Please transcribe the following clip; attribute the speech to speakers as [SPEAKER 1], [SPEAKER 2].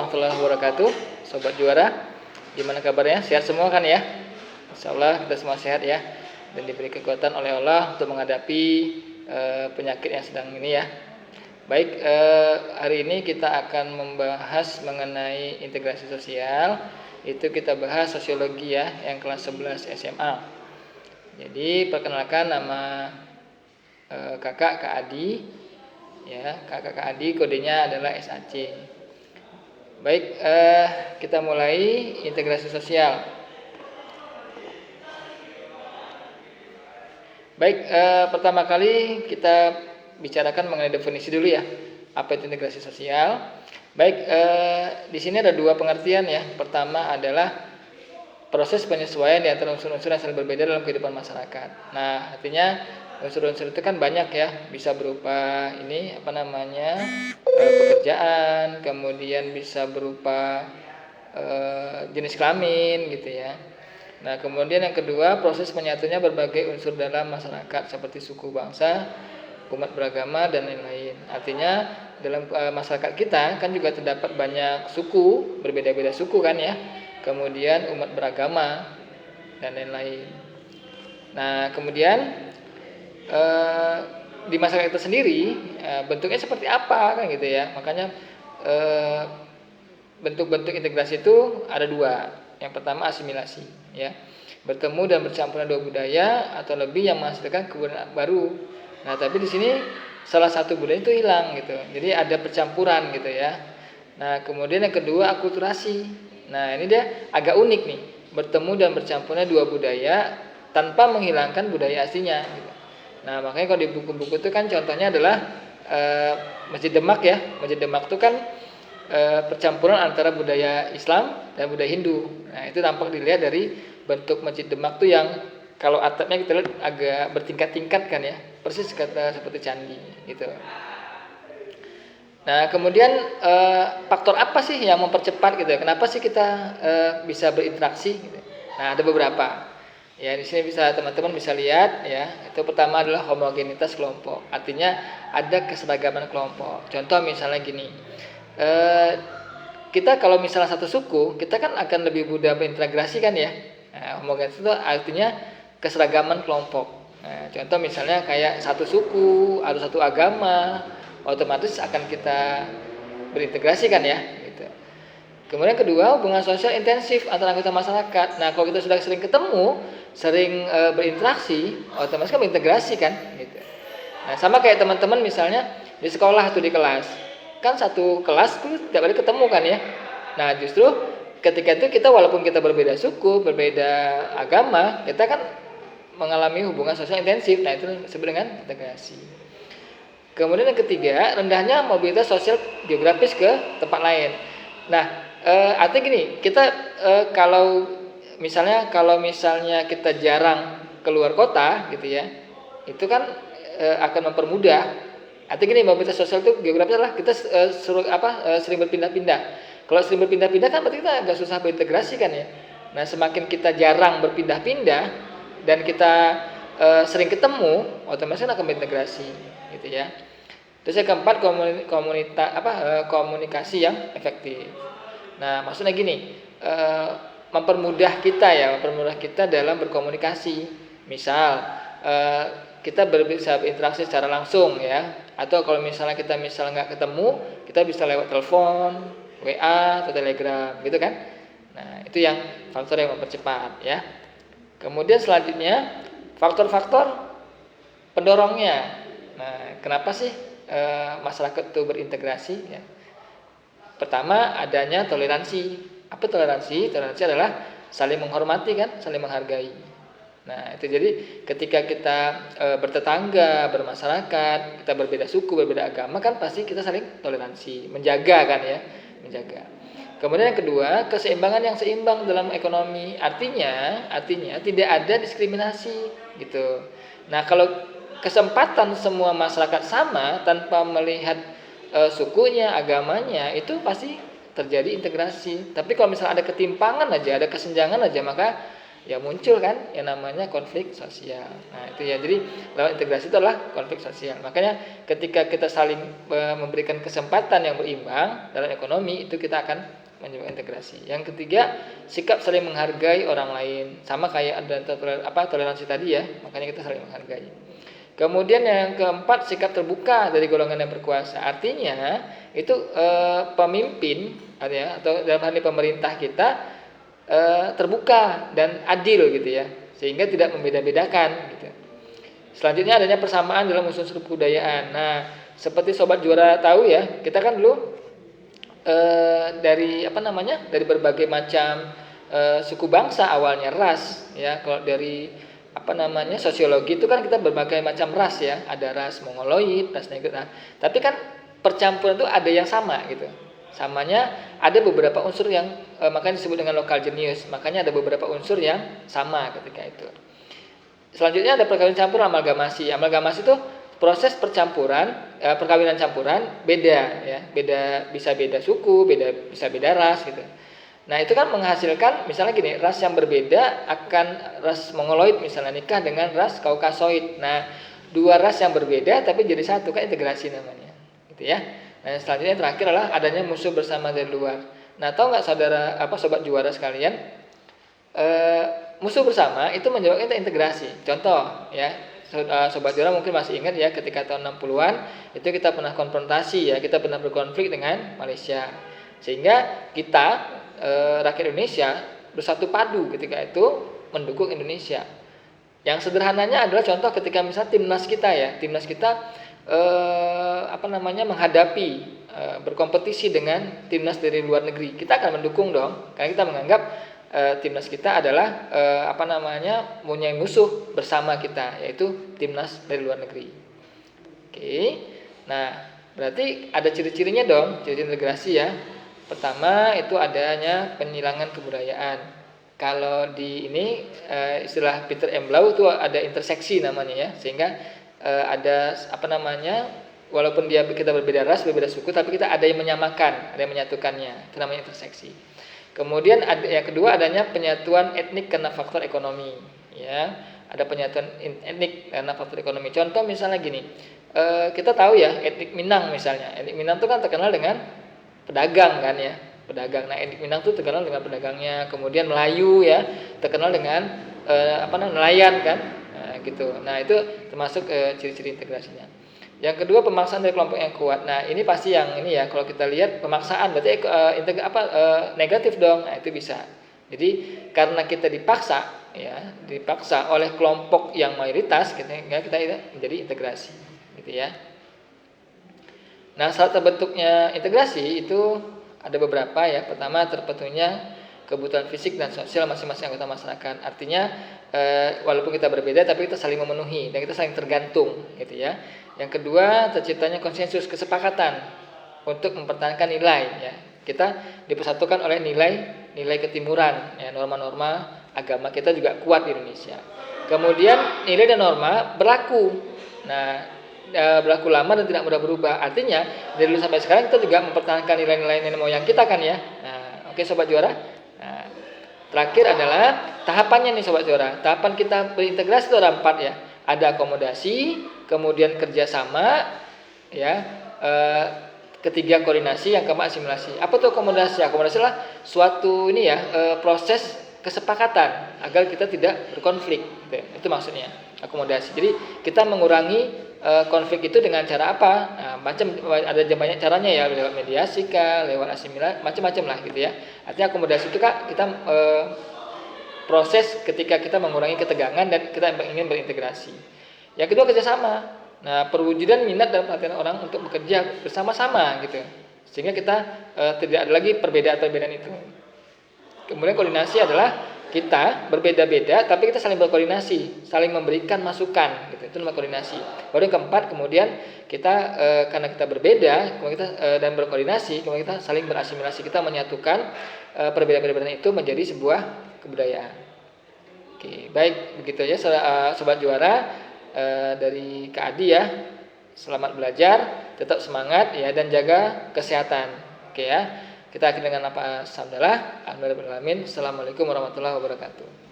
[SPEAKER 1] warahmatullahi wabarakatuh. Sobat Juara, gimana kabarnya? Sehat semua kan ya? Insyaallah kita semua sehat ya, dan diberi kekuatan oleh Allah untuk menghadapi penyakit yang sedang ini ya. Baik, hari ini kita akan membahas mengenai integrasi sosial. Itu kita bahas sosiologi ya, yang kelas 11 SMA. Jadi perkenalkan, nama kakak Kak Adi ya, kakak Kak Adi, kodenya adalah SAC. Baik, kita mulai integrasi sosial. Baik, pertama kali kita bicarakan mengenai definisi dulu ya, apa itu integrasi sosial. Baik, di sini ada dua pengertian ya. Pertama adalah proses penyesuaian di antara unsur-unsur yang saling berbeda dalam kehidupan masyarakat. Nah, artinya unsur-unsur itu kan banyak ya, bisa berupa pekerjaan, kemudian bisa berupa jenis kelamin gitu ya. Nah, kemudian yang kedua, proses menyatunya berbagai unsur dalam masyarakat seperti suku, bangsa, umat beragama dan lain-lain. Artinya dalam masyarakat kita kan juga terdapat banyak suku, berbeda-beda suku kan ya. Kemudian umat beragama dan lain-lain. Nah, kemudian di masyarakat itu sendiri bentuknya seperti apa kan gitu ya. Makanya bentuk-bentuk integrasi itu ada dua. Yang pertama asimilasi ya, bertemu dan bercampurnya dua budaya atau lebih yang menghasilkan kebudayaan baru. Nah, tapi di sini salah satu budaya itu hilang gitu. Jadi ada percampuran gitu ya. Nah, kemudian yang kedua akulturasi. Nah, ini dia agak unik nih, bertemu dan bercampurnya dua budaya tanpa menghilangkan budaya aslinya gitu. Nah, makanya kalau di buku-buku itu kan contohnya adalah Masjid Demak ya. Masjid Demak itu kan percampuran antara budaya Islam dan budaya Hindu. Nah, itu tampak dilihat dari bentuk Masjid Demak tuh yang kalau atapnya kita lihat agak bertingkat-tingkat kan ya, persis kata seperti candi gitu. Nah, kemudian faktor apa sih yang mempercepat gitu ya? Kenapa sih kita bisa berinteraksi gitu? Nah, ada beberapa. Ya, di sini bisa teman-teman bisa lihat ya. Itu pertama adalah homogenitas kelompok. Artinya ada keseragaman kelompok. Contoh misalnya gini. Kita kalau misalnya satu suku, kita kan akan lebih mudah berintegrasi kan ya. Nah, homogenitas itu artinya keseragaman kelompok. Nah, contoh misalnya kayak satu suku, ada satu agama, otomatis akan kita berintegrasi kan ya gitu. Kemudian kedua, hubungan sosial intensif antara anggota masyarakat. Nah, kalau kita sudah sering ketemu, sering berinteraksi, otomatis kan berintegrasi kan gitu. Nah, sama kayak teman-teman misalnya di sekolah atau di kelas. Kan satu kelas tuh tiap hari ketemu kan ya. Nah, justru ketika itu kita walaupun kita berbeda suku, berbeda agama, kita kan mengalami hubungan sosial intensif. Nah, itu disebut dengan integrasi. Kemudian yang ketiga, rendahnya mobilitas sosial geografis ke tempat lain. Nah, artinya gini, kita kalau misalnya kita jarang keluar kota gitu ya, itu kan akan mempermudah. Artinya gini, mobilitas sosial itu geografis adalah kita sering berpindah-pindah. Kalau sering berpindah-pindah kan berarti kita agak susah berintegrasi kan ya. Nah, semakin kita jarang berpindah-pindah dan kita sering ketemu, otomatis akan berintegrasi gitu ya. Terus yang keempat, komunikasi yang efektif. Nah, maksudnya gini, mempermudah kita dalam berkomunikasi. Misal kita bisa berinteraksi secara langsung ya, atau kalau misalnya kita nggak ketemu, kita bisa lewat telepon, WA atau Telegram gitu kan. Nah, itu yang faktor yang mempercepat ya. Kemudian selanjutnya faktor-faktor pendorongnya. Nah, kenapa sih masyarakat itu berintegrasi ya? Pertama, adanya toleransi. Apa toleransi? Toleransi adalah saling menghormati kan, saling menghargai. Nah, itu jadi ketika kita bertetangga, bermasyarakat, kita berbeda suku, berbeda agama kan pasti kita saling toleransi, menjaga kan ya, menjaga. Kemudian yang kedua, keseimbangan yang seimbang dalam ekonomi. Artinya tidak ada diskriminasi gitu. Nah, kalau kesempatan semua masyarakat sama tanpa melihat sukunya, agamanya, itu pasti terjadi integrasi. Tapi kalau misalnya ada ketimpangan aja, ada kesenjangan aja, maka ya muncul kan yang namanya konflik sosial. Nah itu ya, jadi lewat integrasi itu adalah konflik sosial. Makanya ketika kita saling memberikan kesempatan yang berimbang dalam ekonomi, itu kita akan menyebut integrasi. Yang ketiga, sikap saling menghargai orang lain, sama kayak ada toleransi tadi ya, makanya kita saling menghargai. Kemudian yang keempat, sikap terbuka dari golongan yang berkuasa. Artinya itu pemimpin atau dalam hal ini pemerintah kita terbuka dan adil gitu ya, sehingga tidak membeda-bedakan gitu. Selanjutnya adanya persamaan dalam unsur-unsur kebudayaan. Nah, seperti Sobat Juara tahu ya, kita kan dulu dari dari berbagai macam suku bangsa, awalnya ras ya. Kalau dari sosiologi itu kan kita berbagai macam ras ya, ada ras Mongoloid, ras Neger. Nah, tapi kan percampuran itu ada yang sama gitu. Samanya ada beberapa unsur yang makanya disebut dengan lokal jenius. Makanya ada beberapa unsur yang sama ketika itu. Selanjutnya ada perkawinan campur, amalgamasi. Amalgamasi itu proses percampuran, perkawinan campuran beda ya, bisa beda suku, bisa beda ras gitu. Nah itu kan menghasilkan misalnya gini, ras yang berbeda akan ras Mongoloid misalnya nikah dengan ras Kaukasoid. Nah dua ras yang berbeda tapi jadi satu, kan integrasi namanya, gitu ya. Nah selanjutnya terakhir adalah adanya musuh bersama dari luar. Nah tahu nggak sobat juara sekalian, musuh bersama itu menyebabkan kita integrasi. Contoh ya, sobat juara mungkin masih ingat ya, ketika tahun 60-an itu kita pernah konfrontasi ya, kita pernah berkonflik dengan Malaysia, sehingga kita rakyat Indonesia bersatu padu ketika itu mendukung Indonesia. Yang sederhananya adalah contoh ketika misalnya timnas kita menghadapi berkompetisi dengan timnas dari luar negeri, kita akan mendukung dong, karena kita menganggap timnas kita adalah mempunyai musuh bersama kita, yaitu timnas dari luar negeri. Oke. Nah, berarti ada ciri-cirinya dong, ciri integrasi ya. Pertama itu adanya penyilangan kebudayaan. Kalau di ini istilah Peter M. Blau itu ada interseksi namanya ya, sehingga ada walaupun kita berbeda ras, berbeda suku, tapi kita ada yang menyamakan, ada yang menyatukannya. Itu namanya interseksi. Kemudian yang kedua adanya penyatuan etnik karena faktor ekonomi, ya. Ada penyatuan etnik karena faktor ekonomi. Contoh misalnya gini, kita tahu ya etnik Minang misalnya. Etnik Minang itu kan terkenal dengan pedagang kan ya, pedagang. Nah etnik Minang itu terkenal dengan pedagangnya. Kemudian Melayu ya terkenal dengan nelayan kan. Gitu. Nah itu termasuk ciri-ciri integrasinya. Yang kedua pemaksaan dari kelompok yang kuat. Nah ini pasti yang ini ya, kalau kita lihat pemaksaan berarti negatif dong. Nah itu bisa. Jadi karena kita dipaksa oleh kelompok yang mayoritas, kita menjadi integrasi, gitu ya. Nah saat terbentuknya integrasi itu ada beberapa ya. Pertama terpenuhnya kebutuhan fisik dan sosial masing-masing anggota masyarakat. Artinya walaupun kita berbeda tapi kita saling memenuhi dan kita saling tergantung, gitu ya. Yang kedua terciptanya konsensus, kesepakatan untuk mempertahankan nilai ya. Kita dipersatukan oleh nilai ketimuran ya, norma-norma agama kita juga kuat di Indonesia. Kemudian nilai dan norma berlaku. Nah, berlaku lama dan tidak mudah berubah. Artinya dari dulu sampai sekarang kita juga mempertahankan nilai-nilai nenek moyang kita kan ya. Nah, oke sobat juara. Nah, terakhir adalah tahapannya nih sobat juara. Tahapan kita berintegrasi itu ada 4 ya. Ada akomodasi, kemudian kerjasama, ya. Ketiga koordinasi, yang keempat asimilasi. Apa tuh akomodasi? Akomodasi adalah suatu proses kesepakatan agar kita tidak berkonflik. Itu maksudnya akomodasi. Jadi kita mengurangi konflik itu dengan cara apa? Nah, ada banyak caranya ya, lewat mediasi kah, lewat asimilasi, macam-macam lah gitu ya. Artinya akomodasi itu kita proses ketika kita mengurangi ketegangan dan kita ingin berintegrasi. Yang kedua kerjasama. Nah perwujudan minat dan perhatian orang untuk bekerja bersama-sama gitu, sehingga kita tidak ada lagi perbedaan-perbedaan itu. Kemudian koordinasi adalah kita berbeda-beda tapi kita saling berkoordinasi, saling memberikan masukan gitu. Itu namanya koordinasi. Baru yang keempat kemudian kita karena kita berbeda kemudian kita dan berkoordinasi kemudian kita saling berasimilasi, kita menyatukan perbedaan-perbedaan itu menjadi sebuah kebudayaan. Oke, baik begitu ya sobat juara. Dari Kak Adi ya, selamat belajar, tetap semangat ya, dan jaga kesehatan. Oke ya, kita akhiri dengan apa? Alhamdulillah, Assalamualaikum warahmatullahi wabarakatuh.